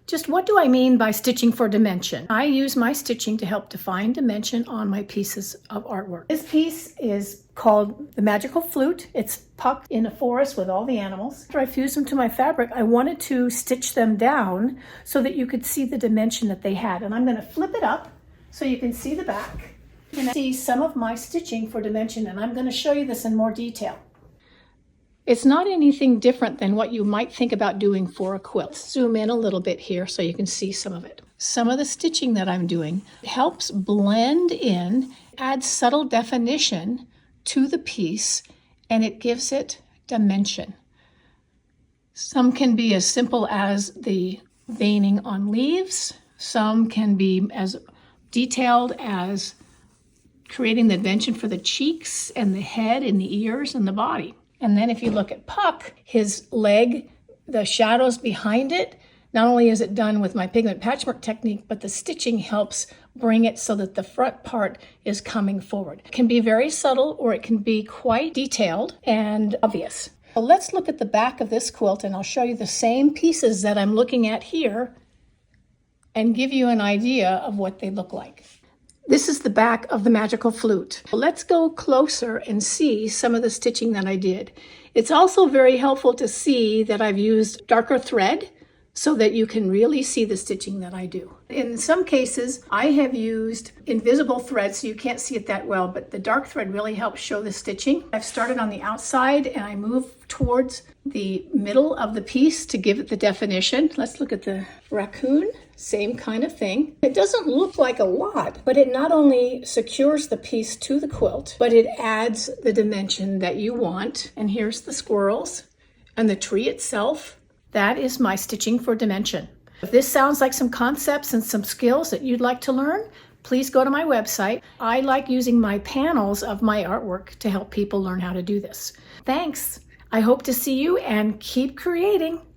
Just what do I mean by stitching for dimension? I use my stitching to help define dimension on my pieces of artwork. This piece is called The Magical Flute. It's Puck in a forest with all the animals. After I fused them to my fabric, I wanted to stitch them down so that you could see the dimension that they had. And I'm going to flip it up so you can see the back and see some of my stitching for dimension. And I'm going to show you this in more detail. It's not anything different than what you might think about doing for a quilt. Let's zoom in a little bit here so you can see some of it. Some of the stitching that I'm doing helps blend in, adds subtle definition to the piece, and it gives it dimension. Some can be as simple as the veining on leaves. Some can be as detailed as creating the dimension for the cheeks and the head and the ears and the body. And then if you look at Puck, his leg, the shadows behind it, not only is it done with my pigment patchwork technique, but the stitching helps bring it so that the front part is coming forward. It can be very subtle or it can be quite detailed and obvious. Well, let's look at the back of this quilt and I'll show you the same pieces that I'm looking at here and give you an idea of what they look like. This is the back of the Magical Flute. Let's go closer and see some of the stitching that I did. It's also very helpful to see that I've used darker thread so that you can really see the stitching that I do. In some cases, I have used invisible thread so you can't see it that well, but the dark thread really helps show the stitching. I've started on the outside and I move towards the middle of the piece to give it the definition. Let's look at the raccoon. Same kind of thing. It doesn't look like a lot, but it not only secures the piece to the quilt, but it adds the dimension that you want. And here's the squirrels and the tree itself. That is my stitching for dimension. If this sounds like some concepts and some skills that you'd like to learn, please go to my website. I like using my panels of my artwork to help people learn how to do this. Thanks. I hope to see you and keep creating.